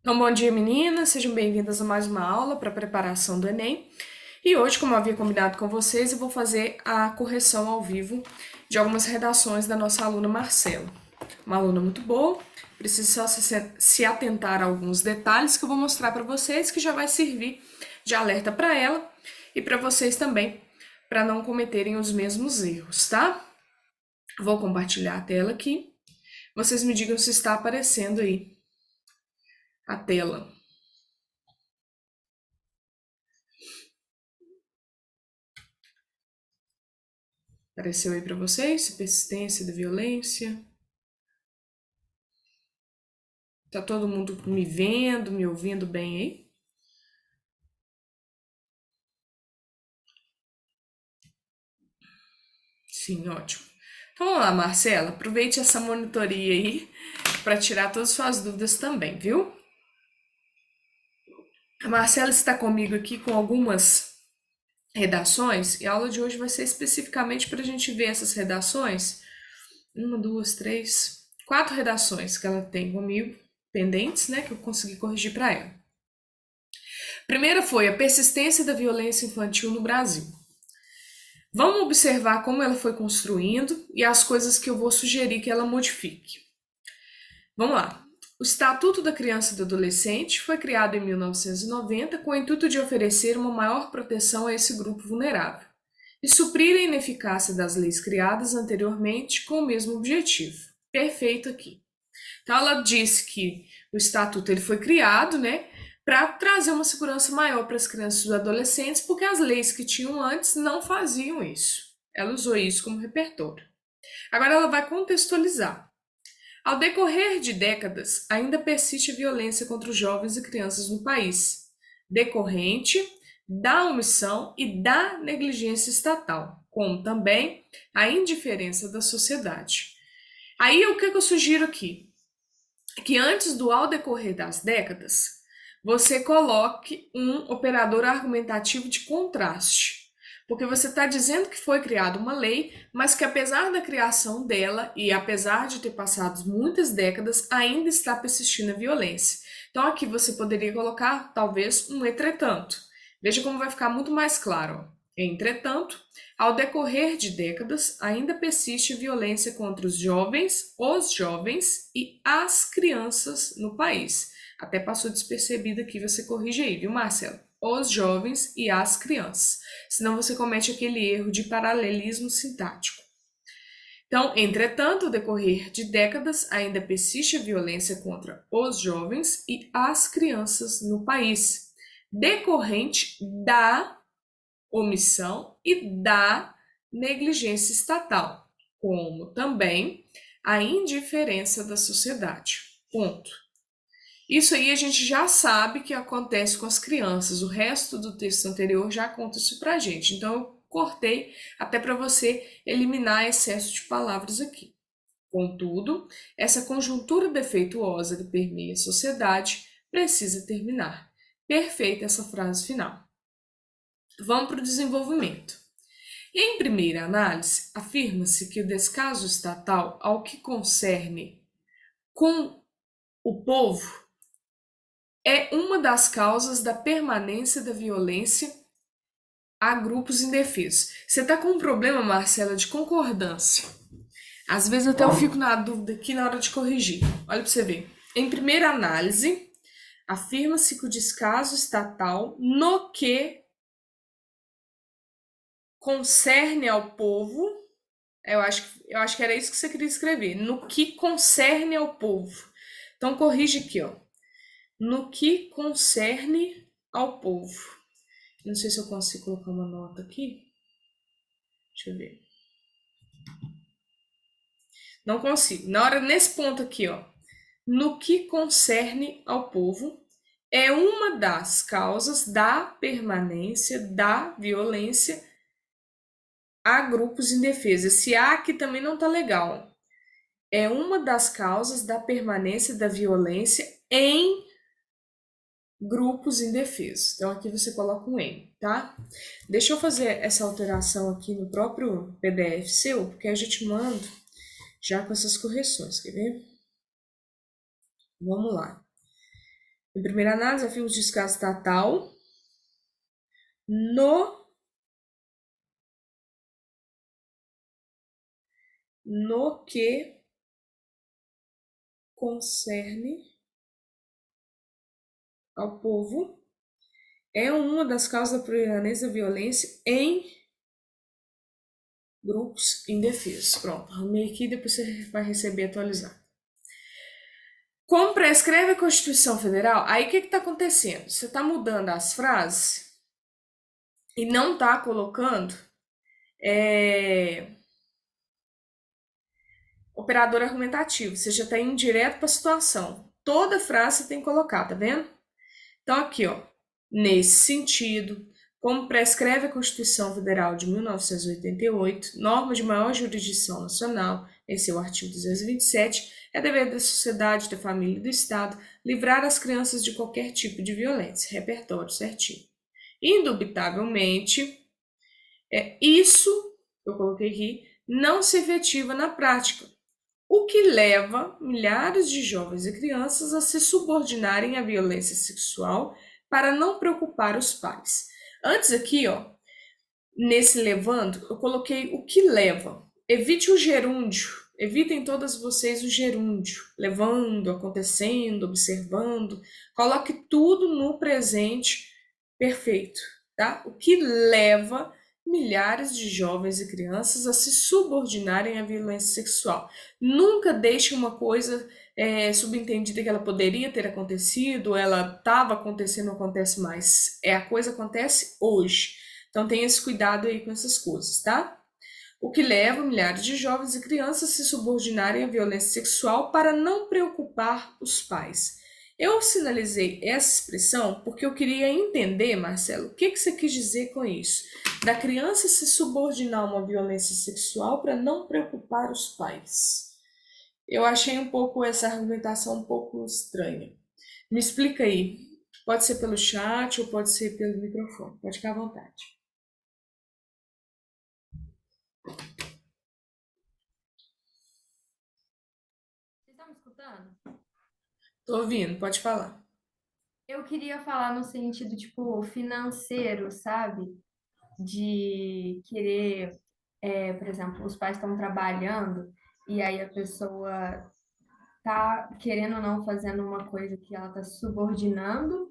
Então, bom dia, meninas. Sejam bem-vindas a mais uma aula para preparação do Enem. E hoje, como eu havia combinado com vocês, eu vou fazer a correção ao vivo de algumas redações da nossa aluna Marcela. Uma aluna muito boa, precisa só se atentar a alguns detalhes que eu vou mostrar para vocês, que já vai servir de alerta para ela e para vocês também, para não cometerem os mesmos erros, tá? Vou compartilhar a tela aqui. Vocês me digam se está aparecendo aí a tela. Apareceu aí para vocês? Persistência da violência. Tá todo mundo me vendo, me ouvindo bem aí? Sim, ótimo. Então vamos lá, Marcela. Aproveite essa monitoria aí para tirar todas as suas dúvidas também, viu? A Marcela está comigo aqui com algumas redações e a aula de hoje vai ser especificamente para a gente ver essas redações. Uma, duas, três, quatro redações que ela tem comigo, pendentes, né? Que eu consegui corrigir para ela. Primeira foi a persistência da violência infantil no Brasil. Vamos observar como ela foi construindo e as coisas que eu vou sugerir que ela modifique. Vamos lá. O Estatuto da Criança e do Adolescente foi criado em 1990 com o intuito de oferecer uma maior proteção a esse grupo vulnerável e suprir a ineficácia das leis criadas anteriormente com o mesmo objetivo. Perfeito aqui. Então ela disse que o Estatuto ele foi criado, né, para trazer uma segurança maior para as crianças e os adolescentes, porque as leis que tinham antes não faziam isso. Ela usou isso como repertório. Agora ela vai contextualizar. Ao decorrer de décadas, ainda persiste a violência contra os jovens e crianças no país, decorrente da omissão e da negligência estatal, como também a indiferença da sociedade. Aí o que eu sugiro aqui? Que antes do ao decorrer das décadas, você coloque um operador argumentativo de contraste. Porque você está dizendo que foi criada uma lei, mas que apesar da criação dela e apesar de ter passado muitas décadas, ainda está persistindo a violência. Então aqui você poderia colocar talvez um entretanto. Veja como vai ficar muito mais claro. Entretanto, ao decorrer de décadas, ainda persiste violência contra os jovens e as crianças no país. Até passou despercebido aqui, você corrige aí, viu, Marcelo? Os jovens e as crianças. Senão você comete aquele erro de paralelismo sintático. Então, entretanto, ao decorrer de décadas, ainda persiste a violência contra os jovens e as crianças no país, decorrente da omissão e da negligência estatal, como também a indiferença da sociedade. Ponto. Isso aí a gente já sabe que acontece com as crianças, o resto do texto anterior já conta isso pra gente. Então eu cortei até para você eliminar excesso de palavras aqui. Contudo, essa conjuntura defeituosa que permeia a sociedade precisa terminar. Perfeita essa frase final. Vamos para o desenvolvimento. Em primeira análise, afirma-se que o descaso estatal ao que concerne com o povo é uma das causas da permanência da violência a grupos indefesos. Você está com um problema, Marcela, de concordância. Às vezes até eu fico na dúvida aqui na hora de corrigir. Olha para você ver. Em primeira análise, afirma-se que o descaso estatal no que concerne ao povo, eu acho que era isso que você queria escrever, no que concerne ao povo. Então corrige aqui, ó. No que concerne ao povo. Não sei se eu consigo colocar uma nota aqui. Deixa eu ver. Não consigo. Nesse ponto aqui, ó. No que concerne ao povo, é uma das causas da permanência da violência a grupos indefesos. Esse A aqui também não tá legal. É uma das causas da permanência da violência em grupos indefesos. Então aqui você coloca um M, tá? Deixa eu fazer essa alteração aqui no próprio PDF seu, porque eu já te mando já com essas correções, quer ver? Vamos lá. Em primeira análise, havia um descaso estatal no que concerne ao povo é uma das causas da prevalência da violência em grupos indefesos. Pronto, arrumei aqui, depois você vai receber atualizado. Como prescreve a Constituição Federal, aí o que está acontecendo? Você está mudando as frases e não está colocando operador argumentativo. Você já está indo direto para a situação. Toda frase você tem que colocar, tá vendo? Então, aqui, ó, nesse sentido, como prescreve a Constituição Federal de 1988, norma de maior jurisdição nacional, em seu artigo 227, é dever da sociedade, da família e do Estado livrar as crianças de qualquer tipo de violência. Repertório certinho. Indubitavelmente, isso, eu coloquei aqui, não se efetiva na prática, o que leva milhares de jovens e crianças a se subordinarem à violência sexual para não preocupar os pais. Antes aqui, ó, nesse levando, eu coloquei o que leva. Evite o gerúndio. Evitem todas vocês o gerúndio. Levando, acontecendo, observando. Coloque tudo no presente perfeito, tá? O que leva milhares de jovens e crianças a se subordinarem à violência sexual. Nunca deixe uma coisa subentendida que ela poderia ter acontecido, ela estava acontecendo, não acontece mais. A coisa acontece hoje. Então tenha esse cuidado aí com essas coisas, tá? O que leva milhares de jovens e crianças a se subordinarem à violência sexual para não preocupar os pais. Eu sinalizei essa expressão porque eu queria entender, Marcelo, o que você quis dizer com isso? Da criança se subordinar a uma violência sexual para não preocupar os pais. Eu achei um pouco essa argumentação um pouco estranha. Me explica aí. Pode ser pelo chat ou pode ser pelo microfone. Pode ficar à vontade. Vocês estão me escutando? Tô ouvindo, pode falar. Eu queria falar no sentido, tipo, financeiro, sabe? De querer, por exemplo, os pais estão trabalhando e aí a pessoa tá querendo ou não fazendo uma coisa que ela tá subordinando,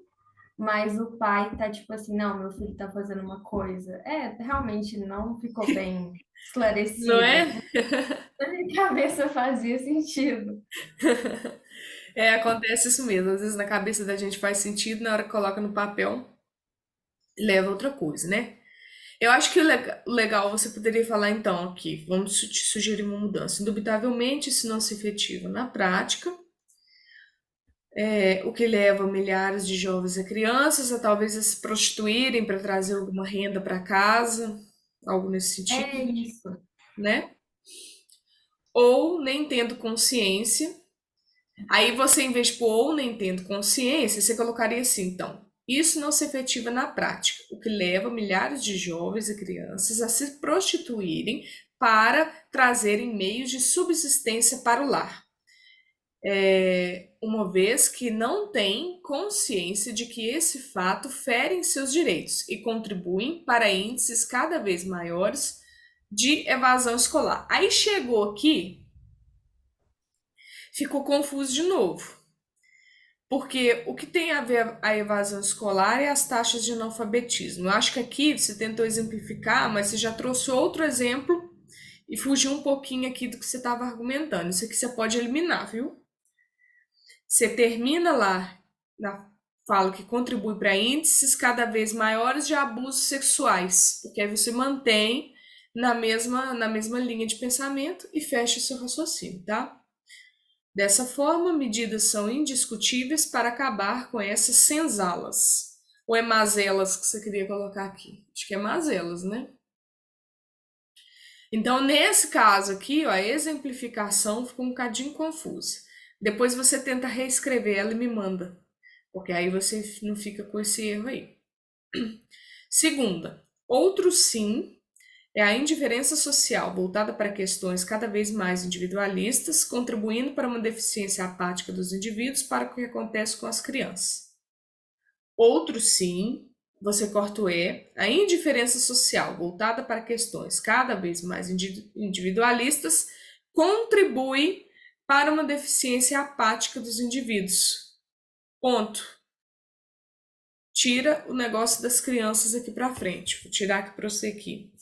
mas o pai tá tipo assim, não, meu filho tá fazendo uma coisa. Realmente não ficou bem Não esclarecido. é? Na minha cabeça fazia sentido. Acontece isso mesmo. Às vezes na cabeça da gente faz sentido, na hora que coloca no papel, leva a outra coisa, né? Eu acho que o legal você poderia falar então aqui, vamos te sugerir uma mudança. Indubitavelmente, isso não se efetiva na prática, o que leva milhares de jovens e crianças a talvez a se prostituírem para trazer alguma renda para casa, algo nesse É sentido, isso. né? Ou nem tendo consciência. Aí você, em vez de pôr ou nem tendo consciência, você colocaria assim, então. Isso não se efetiva na prática, o que leva milhares de jovens e crianças a se prostituírem para trazerem meios de subsistência para o lar. Uma vez que não têm consciência de que esse fato fere seus direitos e contribuem para índices cada vez maiores de evasão escolar. Aí chegou aqui, ficou confuso de novo. Porque o que tem a ver a evasão escolar é as taxas de analfabetismo. Eu acho que aqui você tentou exemplificar, mas você já trouxe outro exemplo e fugiu um pouquinho aqui do que você estava argumentando. Isso aqui você pode eliminar, viu? Você termina lá na fala que contribui para índices cada vez maiores de abusos sexuais, porque aí você mantém na mesma linha de pensamento e fecha o seu raciocínio, tá? Dessa forma, medidas são indiscutíveis para acabar com essas senzalas. Ou é mazelas que você queria colocar aqui? Acho que é mazelas, né? Então, nesse caso aqui, ó, a exemplificação ficou um bocadinho confusa. Depois você tenta reescrever ela e me manda, porque aí você não fica com esse erro aí. Segunda, outro sim é a indiferença social voltada para questões cada vez mais individualistas, contribuindo para uma deficiência apática dos indivíduos para o que acontece com as crianças. Outro sim, você corta o E. A indiferença social, voltada para questões cada vez mais individualistas, contribui para uma deficiência apática dos indivíduos. Ponto. Tira o negócio das crianças aqui para frente. Vou tirar aqui para você aqui.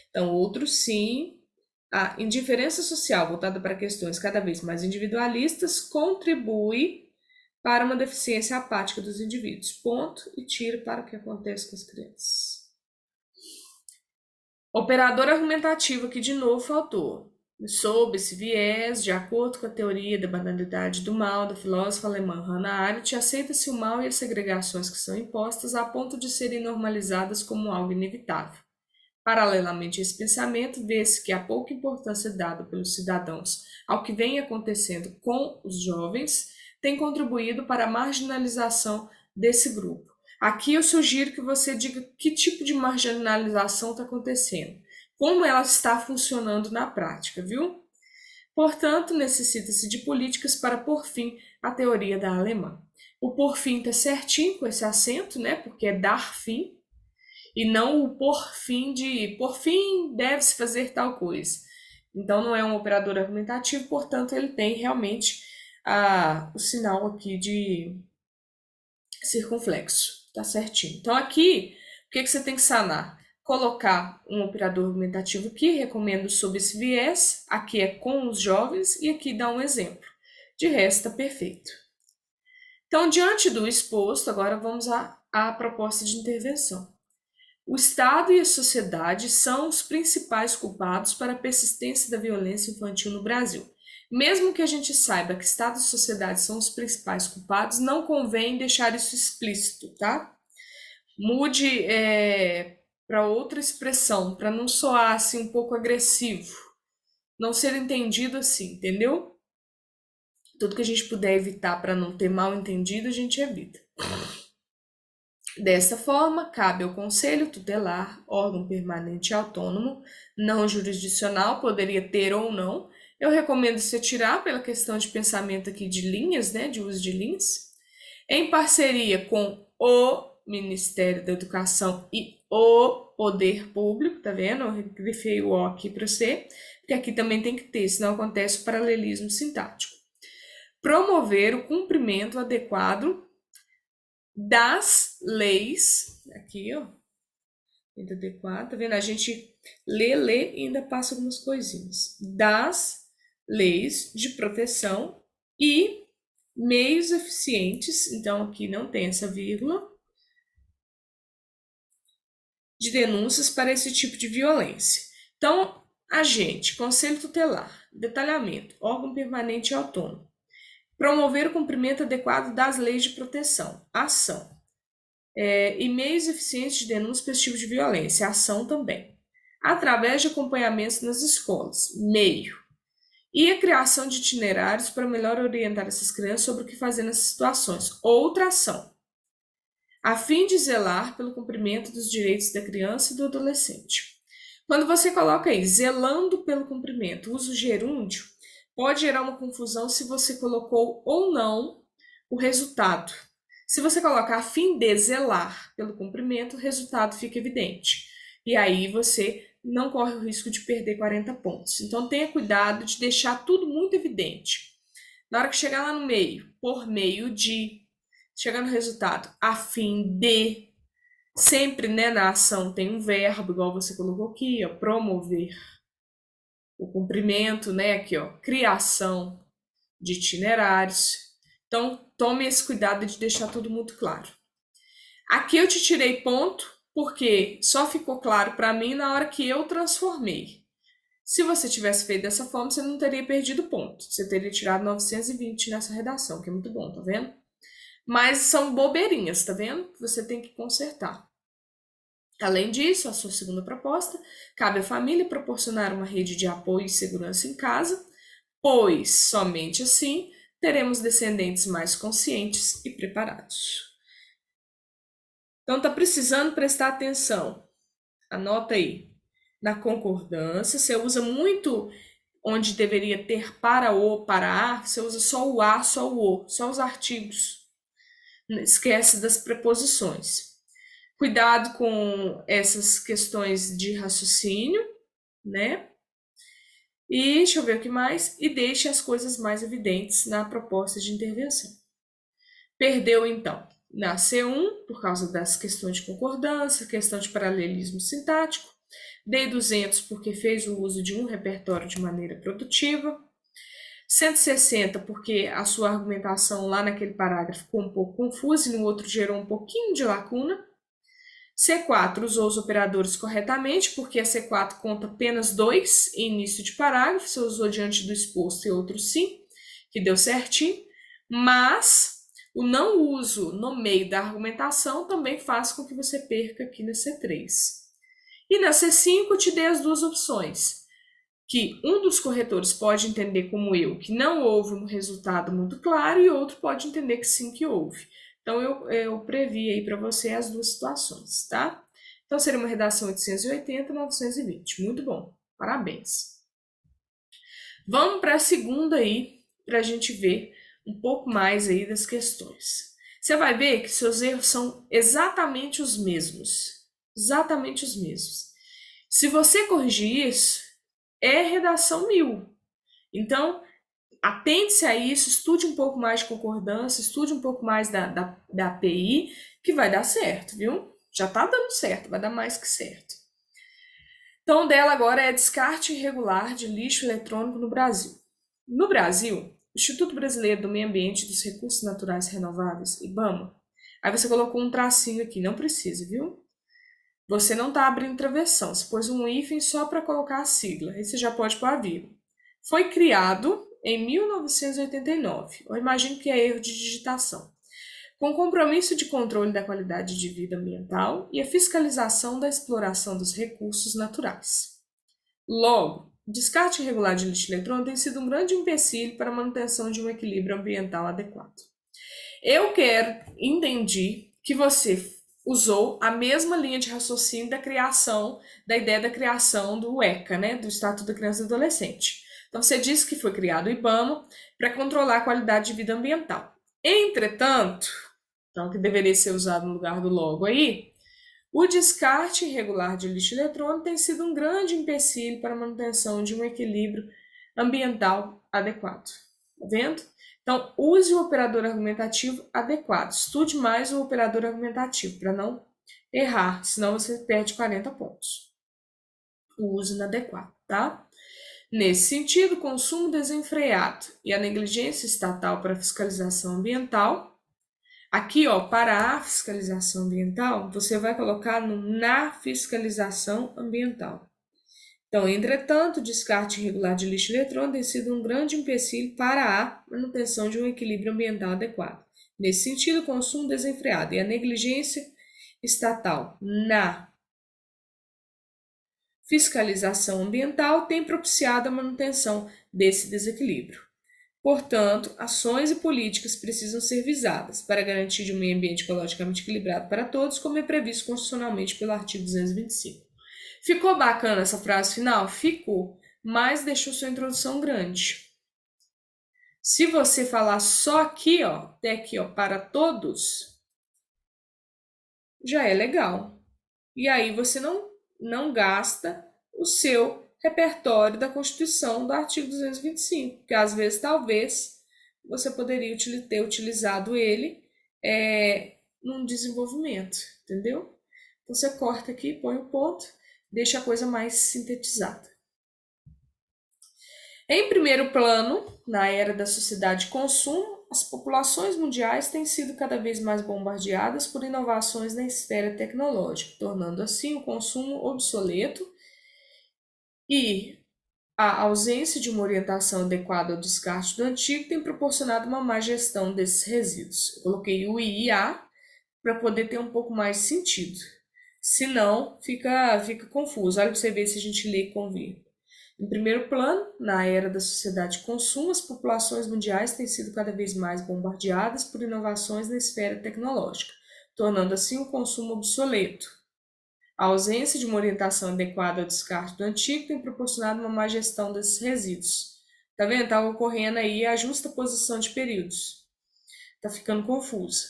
Então, outro sim. A indiferença social voltada para questões cada vez mais individualistas contribui para uma deficiência apática dos indivíduos. Ponto. E tira para o que acontece com as crianças. Operador argumentativo aqui de novo faltou. Sob esse viés, de acordo com a teoria da banalidade do mal da filósofa alemã Hannah Arendt, aceita-se o mal e as segregações que são impostas a ponto de serem normalizadas como algo inevitável. Paralelamente a esse pensamento, vê-se que há pouca importância dada pelos cidadãos ao que vem acontecendo com os jovens tem contribuído para a marginalização desse grupo. Aqui eu sugiro que você diga que tipo de marginalização está acontecendo, como ela está funcionando na prática, viu? Portanto, necessita-se de políticas para pôr fim à teoria da alemã. O por fim está certinho com esse acento, né? Porque é dar fim, e não o por fim de por fim deve-se fazer tal coisa. Então não é um operador argumentativo, portanto ele tem realmente o sinal aqui de circunflexo, tá certinho. Então aqui, o que você tem que sanar? Colocar um operador argumentativo que recomendo sob esse viés, aqui é com os jovens e aqui dá um exemplo. De resto, tá perfeito. Então, diante do exposto, agora vamos à proposta de intervenção. O Estado e a sociedade são os principais culpados para a persistência da violência infantil no Brasil. Mesmo que a gente saiba que Estado e sociedade são os principais culpados, não convém deixar isso explícito, tá? Mude para outra expressão, para não soar assim um pouco agressivo, não ser entendido assim, entendeu? Tudo que a gente puder evitar para não ter mal entendido, a gente evita. Dessa forma, cabe ao Conselho Tutelar, órgão permanente e autônomo, não jurisdicional, poderia ter ou não. Eu recomendo você tirar pela questão de pensamento aqui de linhas, né, de uso de linhas, em parceria com o Ministério da Educação e o Poder Público, tá vendo? Eu grifei o O aqui para você, porque aqui também tem que ter, senão acontece o paralelismo sintático. Promover o cumprimento adequado das leis, aqui ó, adequado, tá vendo? A gente lê e ainda passa algumas coisinhas. Das leis de proteção e meios eficientes, então aqui não tem essa vírgula, de denúncias para esse tipo de violência. Então, agente, Conselho Tutelar, detalhamento, órgão permanente e autônomo. Promover o cumprimento adequado das leis de proteção, ação. E meios eficientes de denúncia para esse tipo de violência, ação também. Através de acompanhamentos nas escolas, meio. E a criação de itinerários para melhor orientar essas crianças sobre o que fazer nessas situações, outra ação. A fim de zelar pelo cumprimento dos direitos da criança e do adolescente. Quando você coloca aí, zelando pelo cumprimento, usa o gerúndio, pode gerar uma confusão se você colocou ou não o resultado. Se você colocar a fim de zelar pelo cumprimento, o resultado fica evidente. E aí você não corre o risco de perder 40 pontos. Então tenha cuidado de deixar tudo muito evidente. Na hora que chegar lá no meio, por meio de, chegar no resultado, a fim de, sempre, né, na ação tem um verbo, igual você colocou aqui, ó, promover o cumprimento, né, aqui, ó, criação de itinerários. Então, tome esse cuidado de deixar tudo muito claro. Aqui eu te tirei ponto, porque só ficou claro para mim na hora que eu transformei. Se você tivesse feito dessa forma, você não teria perdido ponto. Você teria tirado 920 nessa redação, que é muito bom, tá vendo? Mas são bobeirinhas, tá vendo? Você tem que consertar. Além disso, a sua segunda proposta, cabe à família proporcionar uma rede de apoio e segurança em casa, pois somente assim teremos descendentes mais conscientes e preparados. Então, tá precisando prestar atenção. Anota aí. Na concordância, você usa muito onde deveria ter para o, para a, você usa só o a, só o, só os artigos. Esquece das preposições. Cuidado com essas questões de raciocínio, né? E deixa eu ver o que mais. E deixe as coisas mais evidentes na proposta de intervenção. Perdeu, então, na C1, por causa das questões de concordância, questão de paralelismo sintático. Dei 200 porque fez o uso de um repertório de maneira produtiva. 160 porque a sua argumentação lá naquele parágrafo ficou um pouco confusa e no outro gerou um pouquinho de lacuna. C4 usou os operadores corretamente, porque a C4 conta apenas 2 em início de parágrafo, você usou diante do exposto e outro sim, que deu certinho, mas o não uso no meio da argumentação também faz com que você perca aqui na C3. E na C5 eu te dei as duas opções, que um dos corretores pode entender como eu, que não houve um resultado muito claro, e outro pode entender que sim, que houve. Então, eu previ aí para você as duas situações, tá? Então, seria uma redação 880 e 920. Muito bom. Parabéns. Vamos para a segunda aí, para a gente ver um pouco mais aí das questões. Você vai ver que seus erros são exatamente os mesmos. Exatamente os mesmos. Se você corrigir isso, é redação 1000. Então, atente-se a isso, estude um pouco mais de concordância, estude um pouco mais da API, que vai dar certo, viu? Já tá dando certo, vai dar mais que certo. Então, dela agora é descarte irregular de lixo eletrônico no Brasil. No Brasil, o Instituto Brasileiro do Meio Ambiente e dos Recursos Naturais Renováveis, IBAMA, aí você colocou um tracinho aqui, não precisa, viu? Você não está abrindo travessão, você pôs um hífen só para colocar a sigla, aí você já pode pôr a vírgula. Foi criado em 1989, eu imagino que é erro de digitação, com o compromisso de controle da qualidade de vida ambiental e a fiscalização da exploração dos recursos naturais. Logo, o descarte irregular de lixo eletrônico tem sido um grande empecilho para a manutenção de um equilíbrio ambiental adequado. Eu entendi que você usou a mesma linha de raciocínio da ideia da criação do ECA, né, do Estatuto da Criança e do Adolescente. Então, você disse que foi criado o IBAMA para controlar a qualidade de vida ambiental. Entretanto, então, que deveria ser usado no lugar do logo aí, o descarte irregular de lixo eletrônico tem sido um grande empecilho para a manutenção de um equilíbrio ambiental adequado. Tá vendo? Então, use o operador argumentativo adequado. Estude mais o operador argumentativo para não errar, senão você perde 40 pontos. O uso inadequado, tá? Nesse sentido, o consumo desenfreado e a negligência estatal para a fiscalização ambiental. Aqui, ó, para a fiscalização ambiental, você vai colocar no na fiscalização ambiental. Então, entretanto, o descarte irregular de lixo eletrônico tem sido um grande empecilho para a manutenção de um equilíbrio ambiental adequado. Nesse sentido, o consumo desenfreado e a negligência estatal na fiscalização ambiental têm propiciado a manutenção desse desequilíbrio. Portanto, ações e políticas precisam ser visadas para garantir um meio ambiente ecologicamente equilibrado para todos, como é previsto constitucionalmente pelo artigo 225. Ficou bacana essa frase final? Ficou, mas deixou sua introdução grande. Se você falar só aqui, ó, até aqui, ó, para todos, já é legal. E aí você não gasta o seu repertório da Constituição do artigo 225, porque às vezes, talvez, você poderia ter utilizado ele num desenvolvimento, entendeu? Então, você corta aqui, põe o ponto, deixa a coisa mais sintetizada. Em primeiro plano, na era da sociedade de consumo, as populações mundiais têm sido cada vez mais bombardeadas por inovações na esfera tecnológica, tornando assim o consumo obsoleto e a ausência de uma orientação adequada ao descarte do antigo tem proporcionado uma má gestão desses resíduos. Eu coloquei o IA para poder ter um pouco mais de sentido. Senão, fica confuso. Olha para você ver se a gente lê com vírgula. Em primeiro plano, na era da sociedade de consumo, as populações mundiais têm sido cada vez mais bombardeadas por inovações na esfera tecnológica, tornando assim o consumo obsoleto. A ausência de uma orientação adequada ao descarte do antigo tem proporcionado uma má gestão desses resíduos. Tá vendo? Tá ocorrendo aí a justa posição de períodos. Tá ficando confusa.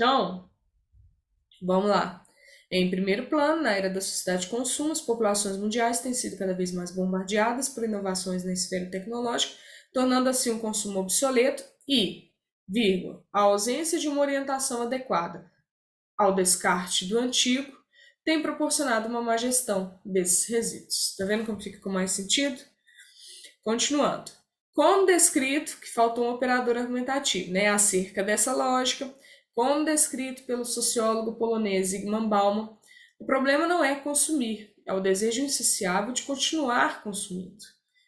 Então, vamos lá. Em primeiro plano, na era da sociedade de consumo, as populações mundiais têm sido cada vez mais bombardeadas por inovações na esfera tecnológica, tornando assim o consumo obsoleto e, vírgula, a ausência de uma orientação adequada ao descarte do antigo tem proporcionado uma má gestão desses resíduos. Está vendo como fica com mais sentido? Continuando. Como descrito, que faltou um operador argumentativo, né, acerca dessa lógica, como descrito pelo sociólogo polonês Zygmunt Bauman, o problema não é consumir, é o desejo insaciável de continuar consumindo.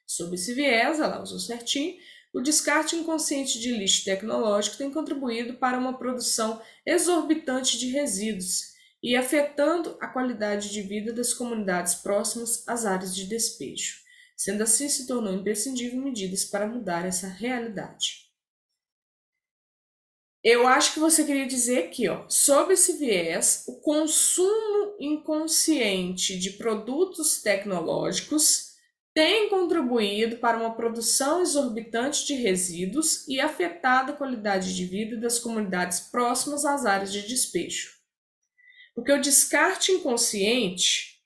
Sob esse viés, ela usou certinho, o descarte inconsciente de lixo tecnológico tem contribuído para uma produção exorbitante de resíduos e afetando a qualidade de vida das comunidades próximas às áreas de despejo. Sendo assim, se tornou imprescindível medidas para mudar essa realidade. Eu acho que você queria dizer aqui, ó, sob esse viés, o consumo inconsciente de produtos tecnológicos tem contribuído para uma produção exorbitante de resíduos e afetado a qualidade de vida das comunidades próximas às áreas de despejo. Porque o descarte inconsciente,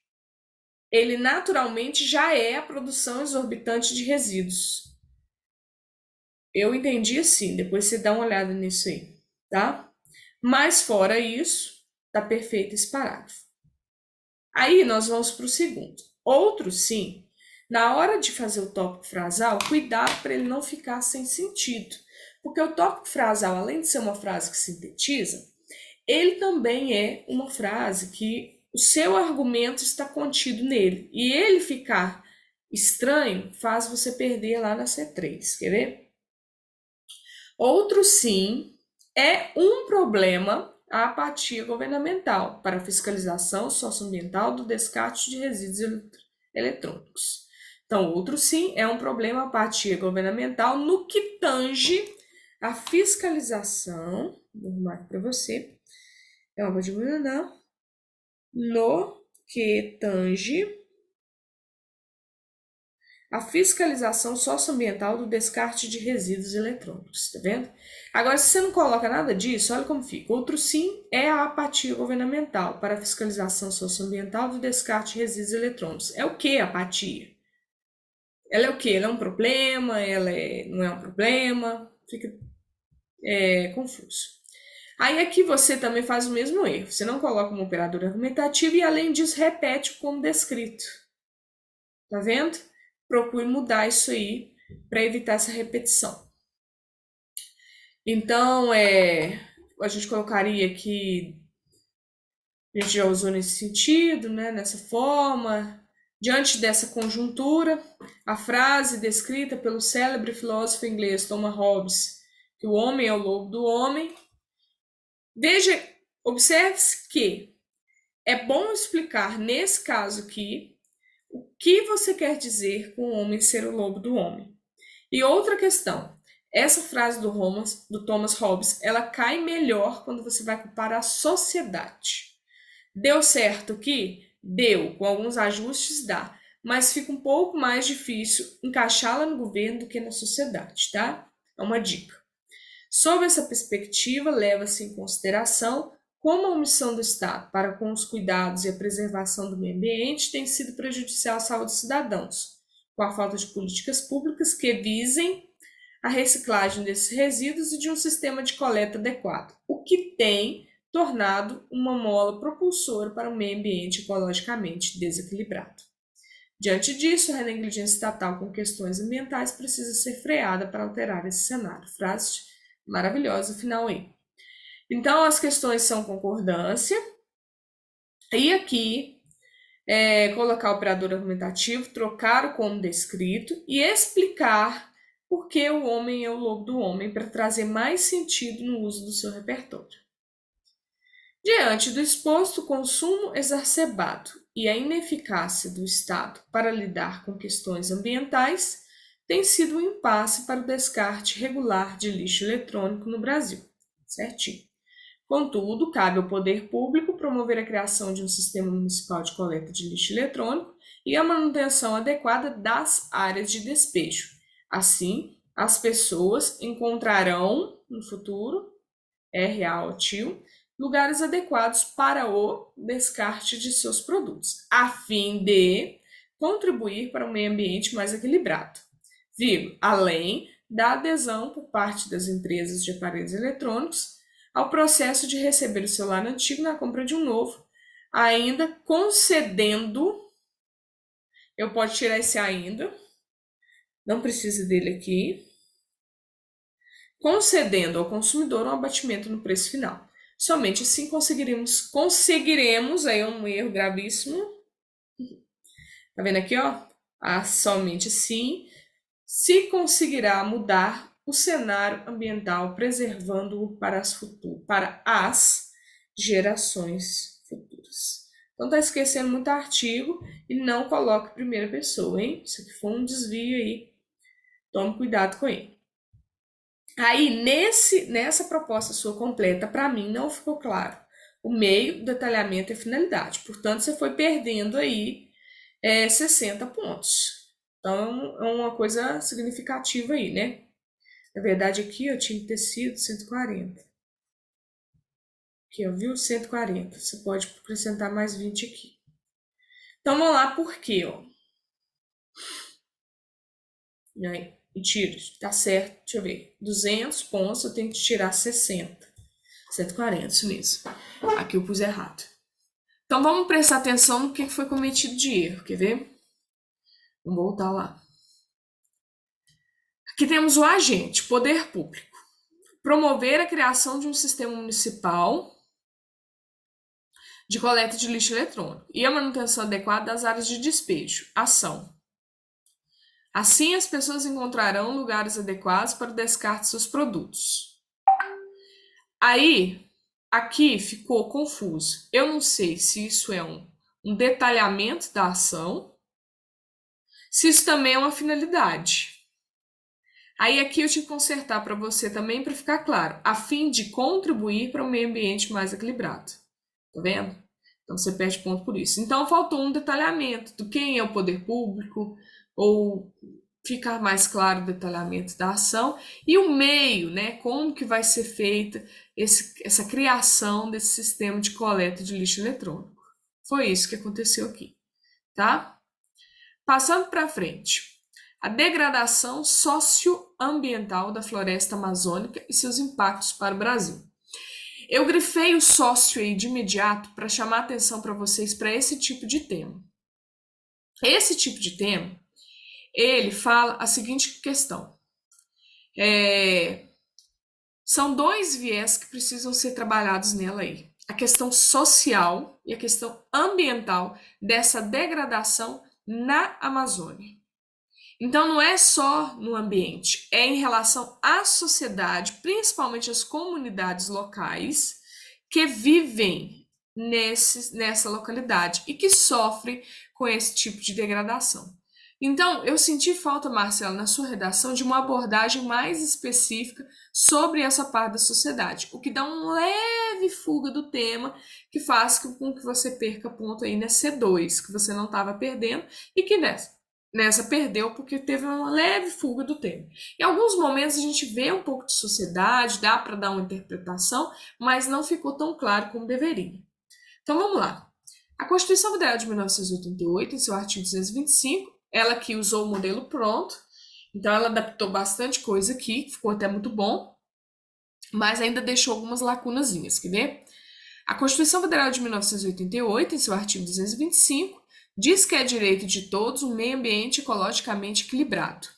ele naturalmente já é a produção exorbitante de resíduos. Eu entendi assim, depois você dá uma olhada nisso aí, tá? Mas fora isso, tá perfeito esse parágrafo. Aí nós vamos para o segundo. Outro sim, na hora de fazer o tópico frasal, cuidado para ele não ficar sem sentido. Porque o tópico frasal, além de ser uma frase que sintetiza, ele também é uma frase que o seu argumento está contido nele. E ele ficar estranho faz você perder lá na C3. Quer ver? Outro sim é um problema a apatia governamental para a fiscalização socioambiental do descarte de resíduos eletrônicos. Então, outro sim é um problema a apatia governamental no que tange a fiscalização, vou arrumar aqui para você, é uma de não, no que tange a fiscalização socioambiental do descarte de resíduos eletrônicos, tá vendo? Agora, se você não coloca nada disso, olha como fica. Outro sim é a apatia governamental para a fiscalização socioambiental do descarte de resíduos eletrônicos. É o que a apatia? Ela é o que? Ela é um problema? Não é um problema? Fica confuso. Aí aqui você também faz o mesmo erro. Você não coloca um operador argumentativo e, além disso, repete como descrito. Tá vendo? Procure mudar isso aí para evitar essa repetição. Então, a gente colocaria aqui, a gente já usou nesse sentido, né, nessa forma. Diante dessa conjuntura, a frase descrita pelo célebre filósofo inglês Thomas Hobbes, que o homem é o lobo do homem. Veja, observe-se que é bom explicar, nesse caso aqui, o que você quer dizer com o homem ser o lobo do homem. E outra questão, essa frase do Thomas Hobbes, ela cai melhor quando você vai comparar a sociedade. Deu certo aqui? Deu, com alguns ajustes dá, mas fica um pouco mais difícil encaixá-la no governo do que na sociedade, tá? É uma dica. Sob essa perspectiva, leva-se em consideração como a omissão do Estado para com os cuidados e a preservação do meio ambiente tem sido prejudicial à saúde dos cidadãos, com a falta de políticas públicas que visem a reciclagem desses resíduos e de um sistema de coleta adequado, o que tem tornado uma mola propulsora para um meio ambiente ecologicamente desequilibrado. Diante disso, a negligência estatal com questões ambientais precisa ser freada para alterar esse cenário. Frase maravilhosa, final aí. Então, as questões são concordância, e aqui colocar o operador argumentativo, trocar o como descrito e explicar por que o homem é o lobo do homem para trazer mais sentido no uso do seu repertório. Diante do exposto, o consumo exacerbado e a ineficácia do Estado para lidar com questões ambientais tem sido um impasse para o descarte regular de lixo eletrônico no Brasil. Certinho. Contudo, cabe ao poder público promover a criação de um sistema municipal de coleta de lixo eletrônico e a manutenção adequada das áreas de despejo. Assim, as pessoas encontrarão no futuro RAOTIL, lugares adequados para o descarte de seus produtos, a fim de contribuir para um meio ambiente mais equilibrado, além da adesão por parte das empresas de aparelhos eletrônicos ao processo de receber o celular antigo na compra de um novo, ainda concedendo, eu posso tirar esse ainda, não precisa dele aqui, concedendo ao consumidor um abatimento no preço final. Somente assim conseguiremos, aí é um erro gravíssimo, tá vendo aqui, ó? Somente assim se conseguirá mudar o cenário ambiental, preservando-o para as gerações futuras. Então tá esquecendo muito artigo e não coloque primeira pessoa, hein? Isso aqui foi um desvio aí. Tome cuidado com ele. Aí, nessa proposta sua completa, para mim não ficou claro o meio, detalhamento e a finalidade. Portanto, você foi perdendo aí 60 pontos. Então, é uma coisa significativa aí, né? Na verdade, aqui eu tinha que ter sido 140. Aqui, ó, viu? 140. Você pode acrescentar mais 20 aqui. Então, vamos lá, por quê, ó? E aí, tiro, tá certo, deixa eu ver. 200 pontos, eu tenho que tirar 60. 140, isso mesmo. Aqui eu pus errado. Então, vamos prestar atenção no que foi cometido de erro, quer ver? Vamos voltar lá. Aqui temos o agente, poder público. Promover a criação de um sistema municipal de coleta de lixo eletrônico e a manutenção adequada das áreas de despejo. Ação. Assim, as pessoas encontrarão lugares adequados para o descarte de seus produtos. Aí, aqui ficou confuso. Eu não sei se isso é um detalhamento da ação, se isso também é uma finalidade. Aí aqui eu te consertar para você também para ficar claro, a fim de contribuir para um meio ambiente mais equilibrado. Tá vendo? Então você perde ponto por isso. Então faltou um detalhamento do quem é o poder público, ou ficar mais claro o detalhamento da ação e o meio, né? Como que vai ser feita essa criação desse sistema de coleta de lixo eletrônico. Foi isso que aconteceu aqui, tá? Passando para frente. A degradação socioambiental da floresta amazônica e seus impactos para o Brasil. Eu grifei o sócio aí de imediato para chamar a atenção para vocês para esse tipo de tema. Esse tipo de tema, ele fala a seguinte questão. São dois viés que precisam ser trabalhados nela aí. A questão social e a questão ambiental dessa degradação na Amazônia. Então, não é só no ambiente, é em relação à sociedade, principalmente as comunidades locais que vivem nessa localidade e que sofrem com esse tipo de degradação. Então, eu senti falta, Marcela, na sua redação, de uma abordagem mais específica sobre essa parte da sociedade, o que dá uma leve fuga do tema, que faz com que você perca ponto aí na C2, que você não estava perdendo, e que nessa perdeu porque teve uma leve fuga do tema. Em alguns momentos a gente vê um pouco de sociedade, dá para dar uma interpretação, mas não ficou tão claro como deveria. Então vamos lá. A Constituição Federal de 1988, em seu artigo 225, ela que usou o modelo pronto, então ela adaptou bastante coisa aqui, ficou até muito bom, mas ainda deixou algumas lacunazinhas, quer ver? A Constituição Federal de 1988, em seu artigo 225, diz que é direito de todos um meio ambiente ecologicamente equilibrado.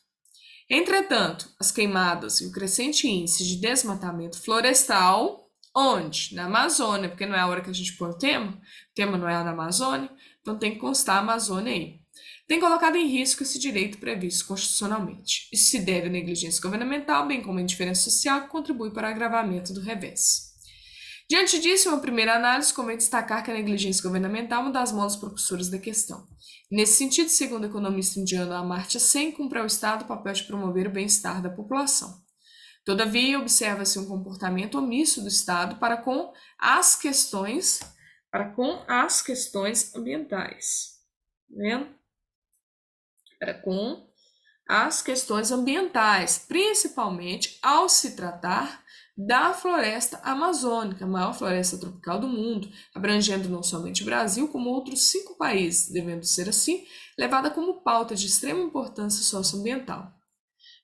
Entretanto, as queimadas e o crescente índice de desmatamento florestal, onde? Na Amazônia, porque não é a hora que a gente põe o tema não é na Amazônia, então tem que constar a Amazônia aí. Tem colocado em risco esse direito previsto constitucionalmente. Isso se deve à negligência governamental, bem como à indiferença social, que contribui para o agravamento do revés. Diante disso, em uma primeira análise, convém destacar que a negligência governamental é uma das molas propulsoras da questão. Nesse sentido, segundo o economista indiano Amartya Sen, cumpre ao Estado o papel de promover o bem-estar da população. Todavia, observa-se um comportamento omisso do Estado para com as questões ambientais. Vendo? Para com as questões ambientais, principalmente ao se tratar da floresta amazônica, a maior floresta tropical do mundo, abrangendo não somente o Brasil, como outros 5 países, devendo ser assim levada como pauta de extrema importância socioambiental.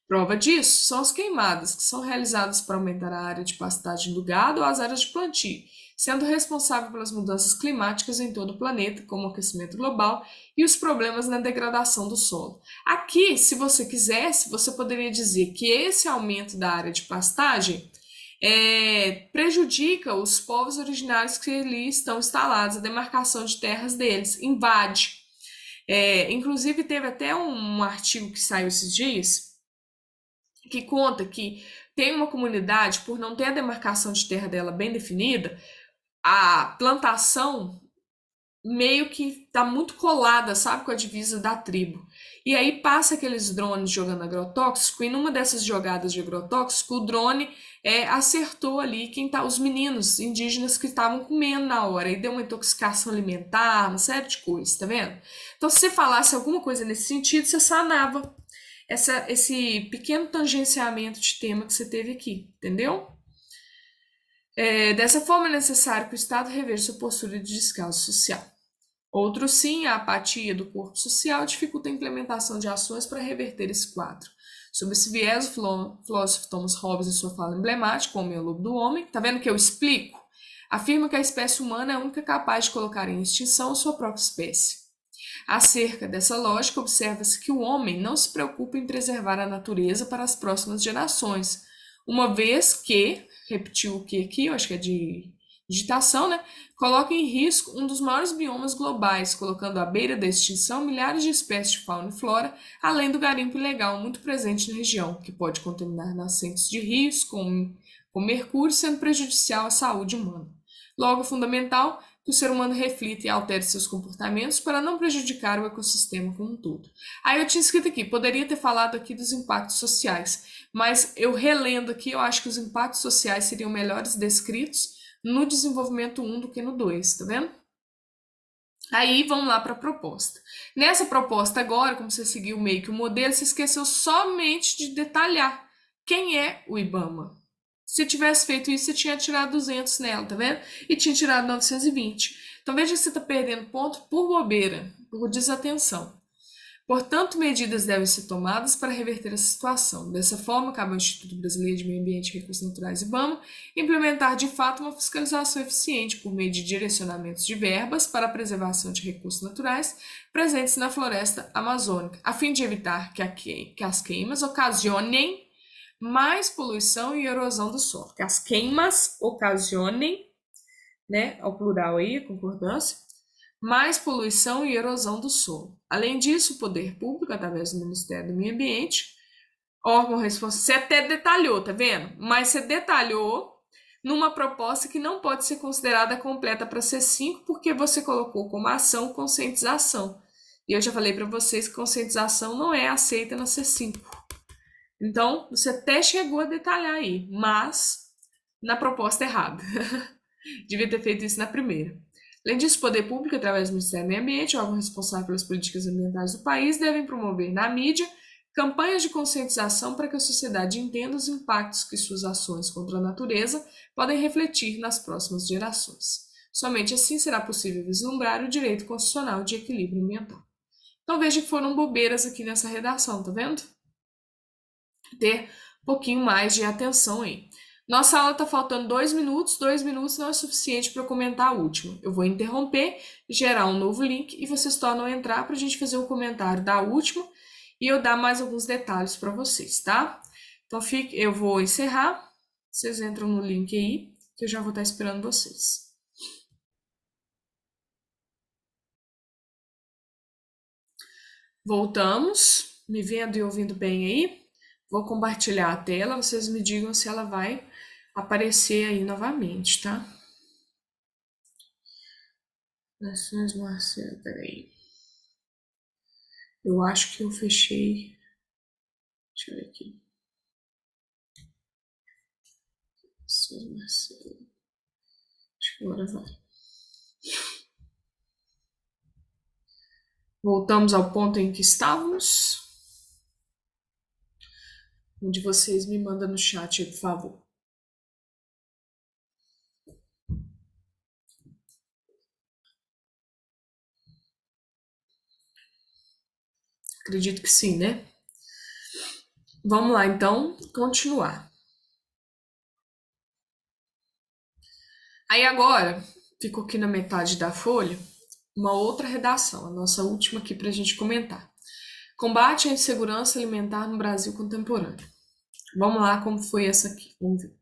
Prova disso são as queimadas, que são realizadas para aumentar a área de pastagem do gado ou as áreas de plantio, sendo responsável pelas mudanças climáticas em todo o planeta, como o aquecimento global e os problemas na degradação do solo. Aqui, se você quisesse, você poderia dizer que esse aumento da área de pastagem prejudica os povos originários que ali estão instalados, a demarcação de terras deles, invade. Inclusive, teve até um artigo que saiu esses dias que conta que tem uma comunidade, por não ter a demarcação de terra dela bem definida, a plantação meio que tá muito colada, sabe, com a divisa da tribo. E aí passa aqueles drones jogando agrotóxico, e numa dessas jogadas de agrotóxico, o drone acertou ali os meninos indígenas que estavam comendo na hora, e deu uma intoxicação alimentar, uma série de coisas, tá vendo? Então, se você falasse alguma coisa nesse sentido, você sanava esse pequeno tangenciamento de tema que você teve aqui, entendeu? Dessa forma, é necessário que o Estado reveja sua postura de descaso social. Outro sim, a apatia do corpo social dificulta a implementação de ações para reverter esse quadro. Sob esse viés, o filósofo Thomas Hobbes, em sua fala emblemática, O Homem é o Lobo do Homem, tá vendo que eu explico? Afirma que a espécie humana é a única capaz de colocar em extinção a sua própria espécie. Acerca dessa lógica, observa-se que o homem não se preocupa em preservar a natureza para as próximas gerações, uma vez que, repetiu o que aqui, eu acho que é de digitação, né? Coloca em risco um dos maiores biomas globais, colocando à beira da extinção milhares de espécies de fauna e flora, além do garimpo ilegal muito presente na região, que pode contaminar nascentes de rios com mercúrio, sendo prejudicial à saúde humana. Logo, é fundamental que o ser humano reflita e altere seus comportamentos para não prejudicar o ecossistema como um todo. Aí eu tinha escrito aqui, poderia ter falado aqui dos impactos sociais, mas eu relendo aqui, eu acho que os impactos sociais seriam melhores descritos no desenvolvimento 1 do que no 2, tá vendo? Aí vamos lá para a proposta. Nessa proposta agora, como você seguiu meio que o modelo, você esqueceu somente de detalhar quem é o IBAMA. Se tivesse feito isso, você tinha tirado 200 nela, tá vendo? E tinha tirado 920. Então veja que você está perdendo ponto por bobeira, por desatenção. Portanto, medidas devem ser tomadas para reverter essa situação. Dessa forma, cabe ao Instituto Brasileiro de Meio Ambiente e Recursos Naturais, IBAMA, implementar de fato uma fiscalização eficiente por meio de direcionamentos de verbas para a preservação de recursos naturais presentes na floresta amazônica, a fim de evitar que as queimas ocasionem mais poluição e erosão do solo. Que as queimas ocasionem, né, ao plural aí, a concordância, mais poluição e erosão do solo. Além disso, o poder público, através do Ministério do Meio Ambiente, órgão responsável, você até detalhou, tá vendo? Mas você detalhou numa proposta que não pode ser considerada completa para C5, porque você colocou como ação conscientização. E eu já falei para vocês que conscientização não é aceita na C5. Então, você até chegou a detalhar aí, mas na proposta errada. Devia ter feito isso na primeira. Além disso, o poder público, através do Ministério do Meio Ambiente, órgão responsável pelas políticas ambientais do país, devem promover na mídia campanhas de conscientização para que a sociedade entenda os impactos que suas ações contra a natureza podem refletir nas próximas gerações. Somente assim será possível vislumbrar o direito constitucional de equilíbrio ambiental. Então veja que foram bobeiras aqui nessa redação, tá vendo? Ter um pouquinho mais de atenção aí. Nossa aula está faltando 2 minutos, 2 minutos não é suficiente para eu comentar a última. Eu vou interromper, gerar um novo link e vocês tornam a entrar para a gente fazer o comentário da última e eu dar mais alguns detalhes para vocês, tá? Então eu vou encerrar, vocês entram no link aí que eu já vou estar esperando vocês. Voltamos, me vendo e ouvindo bem aí? Vou compartilhar a tela, vocês me digam se ela vai aparecer aí novamente, tá? Nações Marcelo, peraí. Eu acho que eu fechei. Deixa eu ver aqui. Nações Marcelo. Acho que agora vai. Voltamos ao ponto em que estávamos. Um de vocês me manda no chat, por favor. Acredito que sim, né? Vamos lá, então, continuar. Aí agora, ficou aqui na metade da folha, uma outra redação, a nossa última aqui para a gente comentar. Combate à insegurança alimentar no Brasil contemporâneo. Vamos lá, como foi essa aqui? Vamos ver.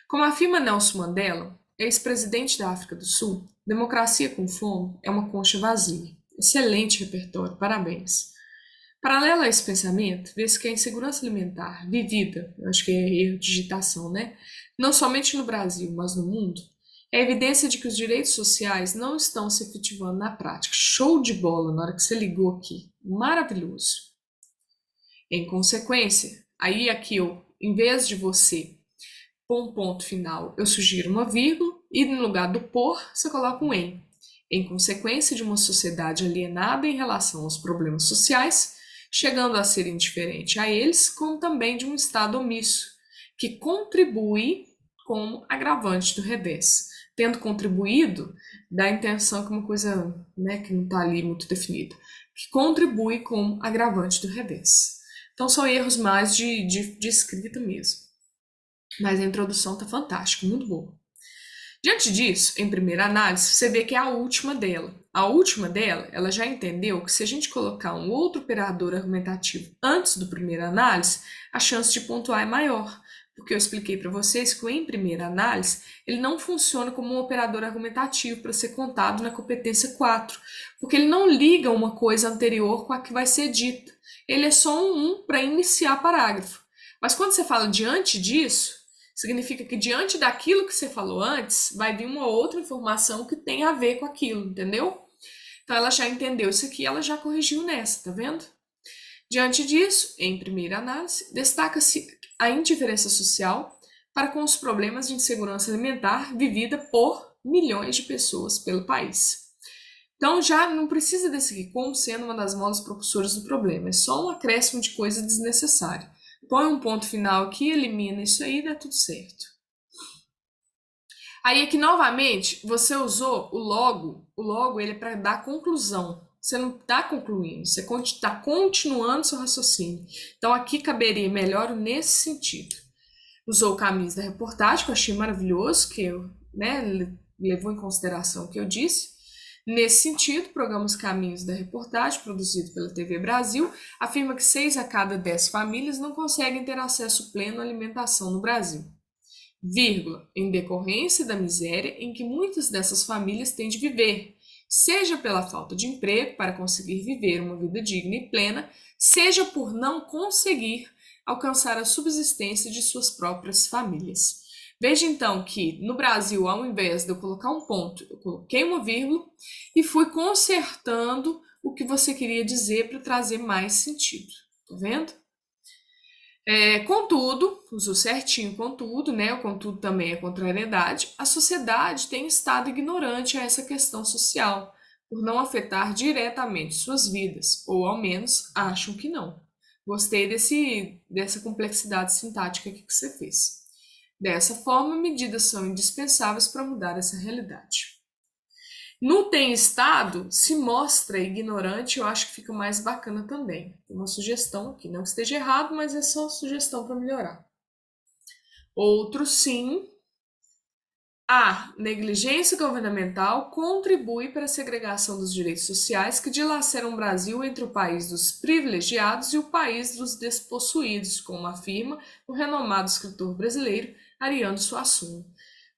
Como afirma Nelson Mandela, ex-presidente da África do Sul, democracia com fome é uma concha vazia. Excelente repertório, parabéns. Paralelo a esse pensamento, vê-se que a insegurança alimentar vivida, eu acho que é erro de digitação, né? Não somente no Brasil, mas no mundo, é evidência de que os direitos sociais não estão se efetivando na prática. Show de bola na hora que você ligou aqui. Maravilhoso. Em consequência, aí aqui eu, em vez de você pôr um ponto final, eu sugiro uma vírgula e no lugar do por, você coloca um em. Em consequência de uma sociedade alienada em relação aos problemas sociais, chegando a ser indiferente a eles, como também de um Estado omisso, que contribui como agravante do revés. Tendo contribuído, dá a intenção que uma coisa, né, que não está ali muito definida, que contribui como agravante do revés. Então são erros mais de escrita mesmo. Mas a introdução está fantástica, muito boa. Diante disso, em primeira análise, você vê que é a última dela. A última dela, ela já entendeu que se a gente colocar um outro operador argumentativo antes do primeira análise, a chance de pontuar é maior. Porque eu expliquei para vocês que o em primeira análise, ele não funciona como um operador argumentativo para ser contado na competência 4, porque ele não liga uma coisa anterior com a que vai ser dita. Ele é só um para iniciar parágrafo. Mas quando você fala diante disso, significa que diante daquilo que você falou antes, vai vir uma outra informação que tem a ver com aquilo, entendeu? Então ela já entendeu isso aqui, ela já corrigiu nessa, tá vendo? Diante disso, em primeira análise, destaca-se a indiferença social para com os problemas de insegurança alimentar vivida por milhões de pessoas pelo país. Então já não precisa desse aqui como sendo uma das molas propulsoras do problema, é só um acréscimo de coisa desnecessária. Põe um ponto final aqui, elimina isso aí e dá tudo certo. Aí aqui novamente, você usou o logo ele é para dar conclusão. Você não está concluindo, você está continuando seu raciocínio. Então aqui caberia melhor nesse sentido. Usou o caminho da reportagem, que eu achei maravilhoso, que eu, né, levou em consideração o que eu disse. Nesse sentido, o programa Os Caminhos da Reportagem, produzido pela TV Brasil, afirma que 6 a cada 10 famílias não conseguem ter acesso pleno à alimentação no Brasil, vírgula, em decorrência da miséria em que muitas dessas famílias têm de viver, seja pela falta de emprego para conseguir viver uma vida digna e plena, seja por não conseguir alcançar a subsistência de suas próprias famílias. Veja então que no Brasil, ao invés de eu colocar um ponto, eu coloquei uma vírgula e fui consertando o que você queria dizer para trazer mais sentido. Tá vendo? Contudo, usou certinho contudo, né? O contudo também é contrariedade. A sociedade tem estado ignorante a essa questão social, por não afetar diretamente suas vidas, ou ao menos acham que não. Gostei dessa complexidade sintática aqui que você fez. Dessa forma, medidas são indispensáveis para mudar essa realidade. No tem estado, se mostra ignorante, eu acho que fica mais bacana também. Tem uma sugestão aqui, não que esteja errado, mas é só sugestão para melhorar. Outro sim, a negligência governamental contribui para a segregação dos direitos sociais que dilaceram o Brasil entre o país dos privilegiados e o país dos despossuídos, como afirma o renomado escritor brasileiro Ariano Suassuna.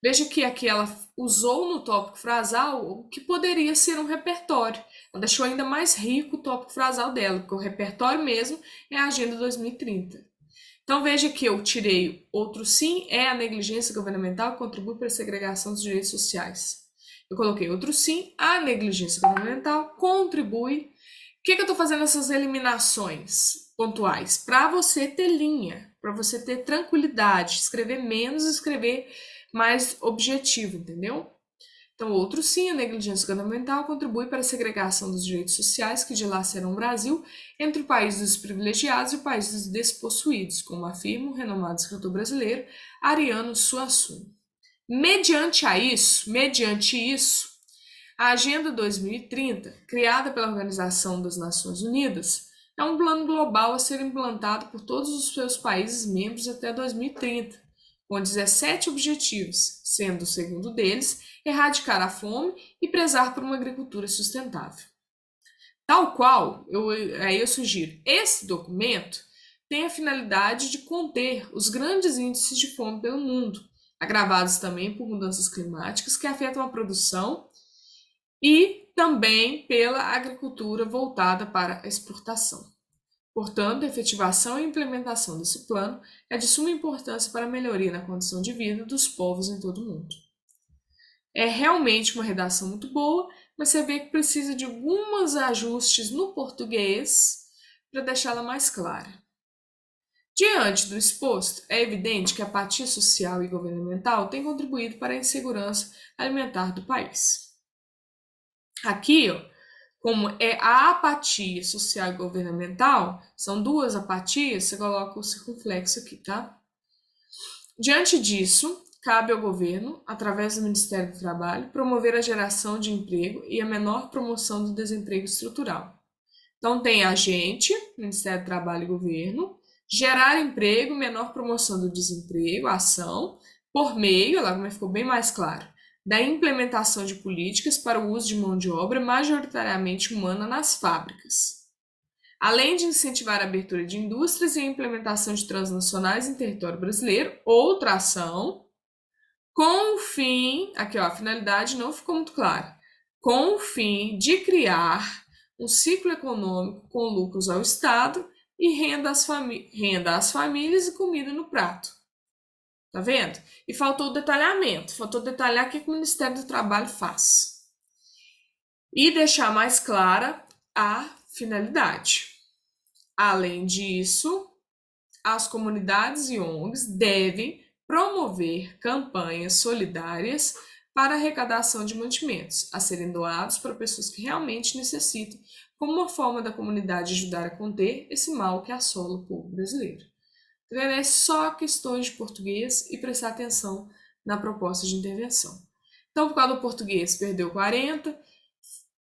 Veja que aqui ela usou no tópico frasal o que poderia ser um repertório. Ela deixou ainda mais rico o tópico frasal dela, porque o repertório mesmo é a Agenda 2030. Então veja que eu tirei outro sim, é a negligência governamental que contribui para a segregação dos direitos sociais. Eu coloquei outro sim, a negligência governamental contribui. O que eu estou fazendo essas eliminações pontuais? Para você ter linha, para você ter tranquilidade, escrever menos, escrever mais objetivo, entendeu? Então, outro sim, a negligência governamental contribui para a segregação dos direitos sociais que dilaceram o Brasil entre o país dos privilegiados e o país dos despossuídos, como afirma o renomado escritor brasileiro Ariano Suassuna. Mediante isso, a Agenda 2030, criada pela Organização das Nações Unidas, É um plano global a ser implantado por todos os seus países membros até 2030, com 17 objetivos, sendo o segundo deles erradicar a fome e prezar por uma agricultura sustentável. Tal qual, aí eu sugiro, esse documento tem a finalidade de conter os grandes índices de fome pelo mundo, agravados também por mudanças climáticas que afetam a produção e também pela agricultura voltada para a exportação. Portanto, a efetivação e implementação desse plano é de suma importância para a melhoria na condição de vida dos povos em todo o mundo. É realmente uma redação muito boa, mas você vê que precisa de alguns ajustes no português para deixá-la mais clara. Diante do exposto, é evidente que a apatia social e governamental tem contribuído para a insegurança alimentar do país. Aqui, ó, como é a apatia social e governamental, são duas apatias, você coloca o circunflexo aqui, tá? Diante disso, cabe ao governo, através do Ministério do Trabalho, promover a geração de emprego e a menor promoção do desemprego estrutural. Então, tem a gente, Ministério do Trabalho e Governo, gerar emprego, menor promoção do desemprego, ação, por meio, lá como ficou bem mais claro, da implementação de políticas para o uso de mão de obra majoritariamente humana nas fábricas. Além de incentivar a abertura de indústrias e a implementação de transnacionais em território brasileiro, outra ação, com o fim, aqui ó, a finalidade não ficou muito clara, com o fim de criar um ciclo econômico com lucros ao Estado e renda às famílias e comida no prato. Tá vendo? E faltou o detalhamento, faltou detalhar o que o Ministério do Trabalho faz. E deixar mais clara a finalidade. Além disso, as comunidades e ONGs devem promover campanhas solidárias para arrecadação de mantimentos, a serem doados para pessoas que realmente necessitam, como uma forma da comunidade ajudar a conter esse mal que assola o povo brasileiro. Então, é só questões de português e prestar atenção na proposta de intervenção. Então, por causa do português, perdeu 40,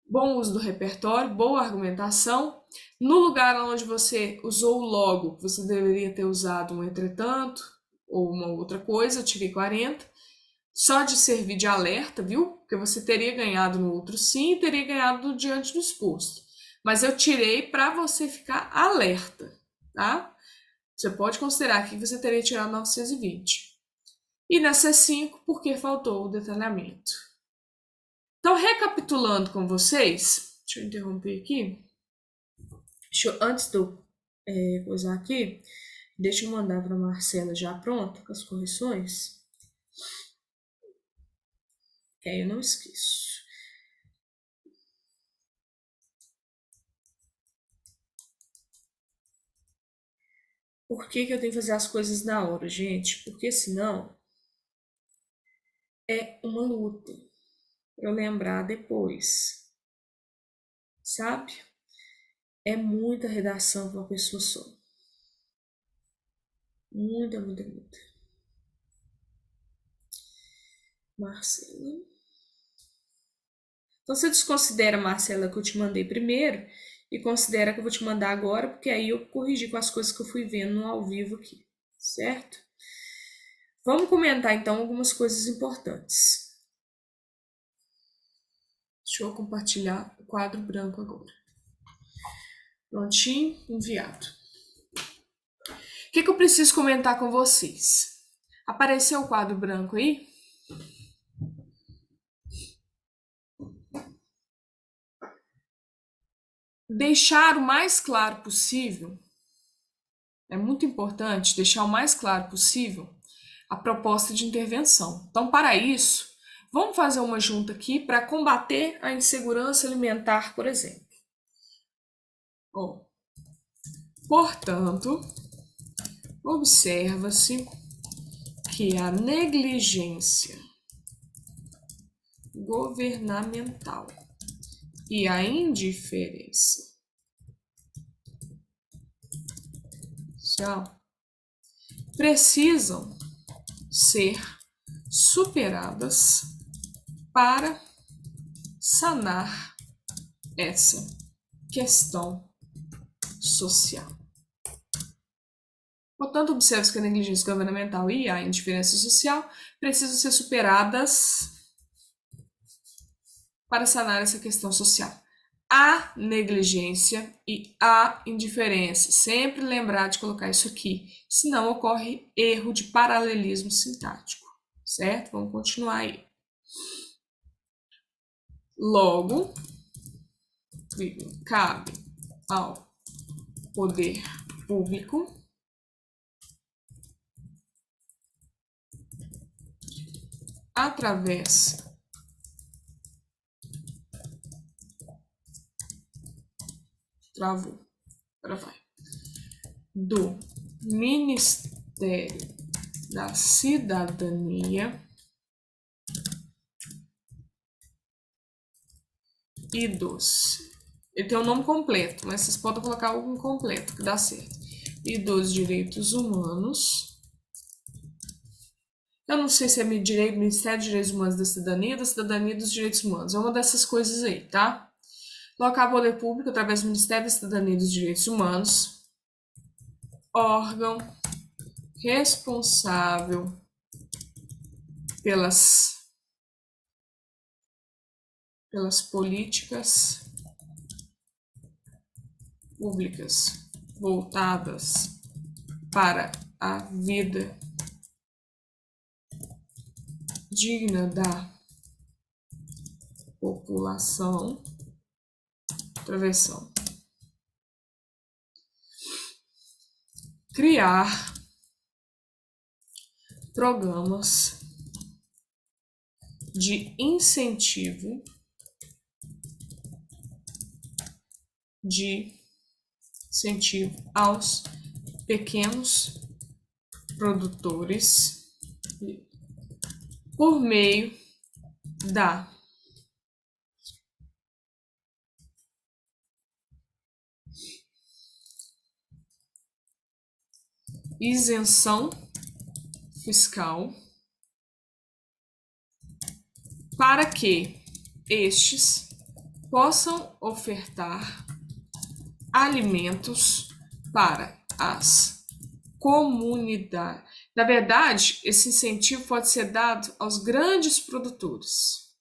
bom uso do repertório, boa argumentação. No lugar onde você usou o logo, você deveria ter usado um entretanto ou uma outra coisa, eu tirei 40. Só de servir de alerta, viu? Porque você teria ganhado no outro sim e teria ganhado no diante do exposto. Mas eu tirei para você ficar alerta, tá? Você pode considerar que você teria tirado 920. E na C5, porque faltou o detalhamento. Então, recapitulando com vocês, deixa eu interromper aqui. Antes de eu coisar aqui, deixa eu mandar para a Marcela já pronta com as correções. Que aí eu não esqueço. Por que eu tenho que fazer as coisas na hora, gente? Porque senão é uma luta para eu lembrar depois. Sabe? É muita redação para uma pessoa só. Muita, muita, muita. Marcela. Então você desconsidera, Marcela, que eu te mandei primeiro e considera que eu vou te mandar agora, porque aí eu corrigi com as coisas que eu fui vendo no ao vivo aqui, certo? Vamos comentar então algumas coisas importantes. Deixa eu compartilhar o quadro branco agora. Prontinho, enviado. O que eu preciso comentar com vocês? Apareceu o quadro branco aí? Deixar o mais claro possível, é muito importante deixar o mais claro possível a proposta de intervenção. Então, para isso, vamos fazer uma junta aqui para combater a insegurança alimentar, por exemplo. Portanto, observa-se que a negligência governamental e a indiferença social precisam ser superadas para sanar essa questão social. Portanto, observe que a negligência governamental e a indiferença social precisam ser superadas para sanar essa questão social. A negligência e a indiferença. Sempre lembrar de colocar isso aqui, senão ocorre erro de paralelismo sintático, certo? Vamos continuar aí. Logo, cabe ao poder público através do Ministério da Cidadania e dos... Ele tem um nome completo, mas vocês podem colocar algo incompleto, que dá certo. E dos direitos humanos. Eu não sei se é Ministério dos Direitos Humanos da Cidadania e dos Direitos Humanos. É uma dessas coisas aí, tá? Local poder público através do Ministério da Cidadania e dos Direitos Humanos. Órgão responsável pelas políticas públicas voltadas para a vida digna da população. Travessão. Criar programas de incentivo aos pequenos produtores por meio da isenção fiscal para que estes possam ofertar alimentos para as comunidades. Na verdade, esse incentivo pode ser dado aos grandes produtores.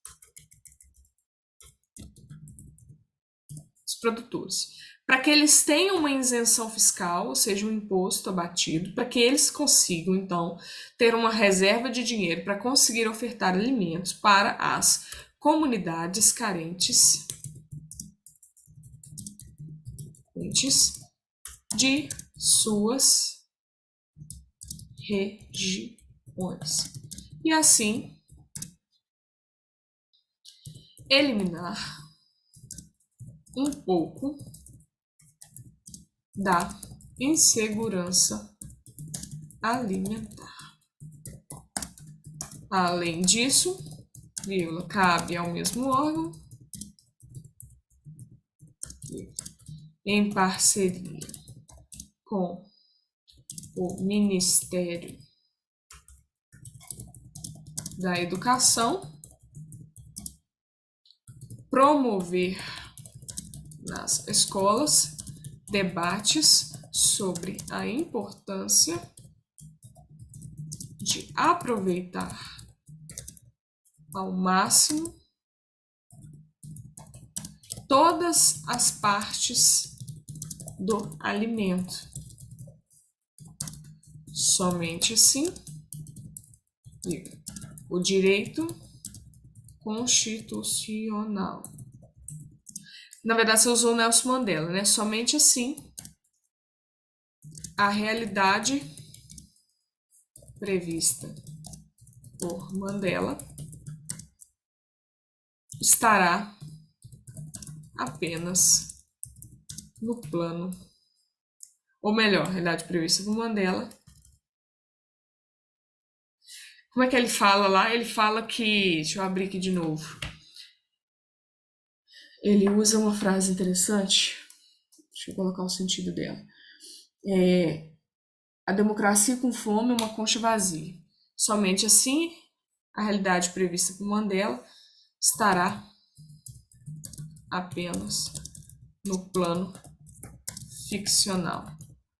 Os produtores. Para que eles tenham uma isenção fiscal, ou seja, um imposto abatido, para que eles consigam, então, ter uma reserva de dinheiro para conseguir ofertar alimentos para as comunidades carentes de suas regiões. E assim, eliminar um pouco da insegurança alimentar. Além disso, cabe ao mesmo órgão, em parceria com o Ministério da Educação, promover nas escolas debates sobre a importância de aproveitar ao máximo todas as partes do alimento. Somente assim, o direito constitucional. Na verdade, você usou o Nelson Mandela, né? Somente assim, a realidade prevista por Mandela estará apenas no plano, ou melhor, a realidade prevista por Mandela. Como é que ele fala lá? Ele fala que, deixa eu abrir aqui de novo. Ele usa uma frase interessante, deixa eu colocar o sentido dela. A democracia com fome é uma concha vazia. Somente assim, a realidade prevista por Mandela estará apenas no plano ficcional.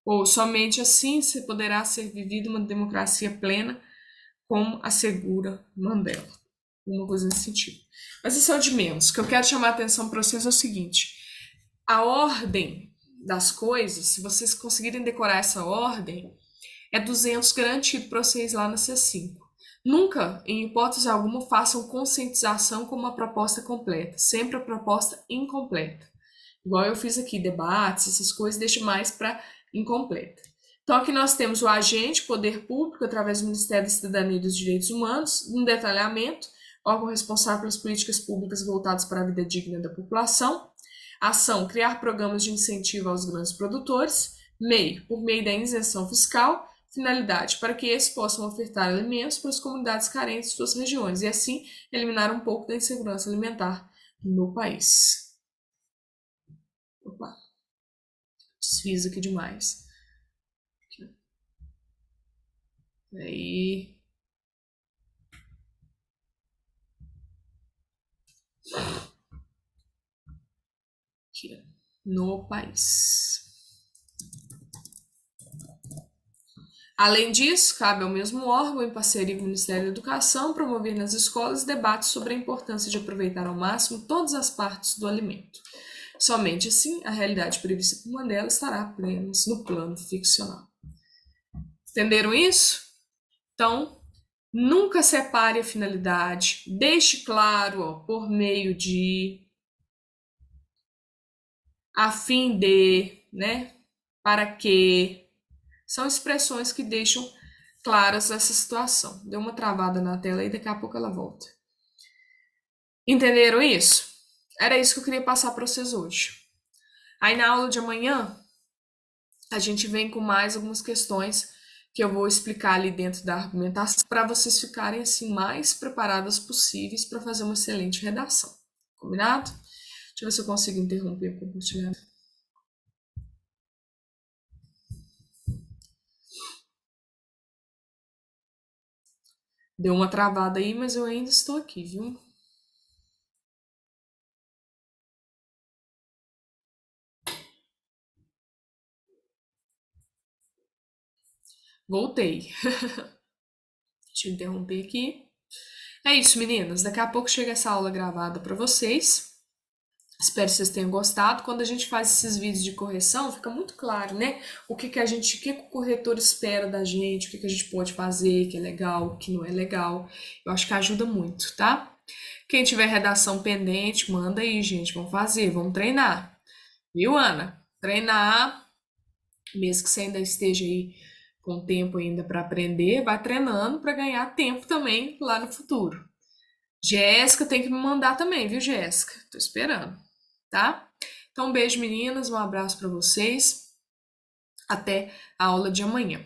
Ou somente assim se poderá ser vivida uma democracia plena, como assegura Mandela. Uma coisa nesse sentido. Mas isso é o de menos. O que eu quero chamar a atenção para vocês é o seguinte: a ordem das coisas, se vocês conseguirem decorar essa ordem, é 200 garantido para vocês lá na C5. Nunca, em hipótese alguma, façam conscientização como uma proposta completa. Sempre a proposta incompleta. Igual eu fiz aqui, debates, essas coisas, deixo mais para incompleta. Então, aqui nós temos o agente, poder público, através do Ministério da Cidadania e dos Direitos Humanos, um detalhamento, órgão responsável pelas políticas públicas voltadas para a vida digna da população. Ação, criar programas de incentivo aos grandes produtores. Meio, por meio da isenção fiscal. Finalidade, para que esses possam ofertar alimentos para as comunidades carentes de suas regiões e, assim, eliminar um pouco da insegurança alimentar no país. Opa, desfiz aqui demais. Aí. Aqui, no país. Além disso, cabe ao mesmo órgão, em parceria com o Ministério da Educação, promover nas escolas debates sobre a importância de aproveitar ao máximo todas as partes do alimento. Somente assim, a realidade prevista por Mandela estará apenas no plano ficcional. Entenderam isso? Então, nunca separe a finalidade. Deixe claro, ó, por meio de, a fim de, né? Para que. São expressões que deixam claras essa situação. Deu uma travada na tela e daqui a pouco ela volta. Entenderam isso? Era isso que eu queria passar para vocês hoje. Aí na aula de amanhã, a gente vem com mais algumas questões que eu vou explicar ali dentro da argumentação para vocês ficarem assim mais preparadas possíveis para fazer uma excelente redação. Combinado? Deixa eu ver se eu consigo interromper o compartilhamento. Deu uma travada aí, mas eu ainda estou aqui, viu? Voltei. Deixa eu interromper aqui. É isso, meninas. Daqui a pouco chega essa aula gravada para vocês. Espero que vocês tenham gostado. Quando a gente faz esses vídeos de correção, fica muito claro, né? O que o corretor espera da gente, o que a gente pode fazer, que é legal, o que não é legal. Eu acho que ajuda muito, tá? Quem tiver redação pendente, manda aí, gente. Vamos fazer, vamos treinar. Viu, Ana? Treinar, mesmo que você ainda esteja aí com tempo ainda para aprender, vai treinando para ganhar tempo também lá no futuro. Jéssica tem que me mandar também, viu, Jéssica? Tô esperando, tá? Então, um beijo, meninas, um abraço para vocês. Até a aula de amanhã.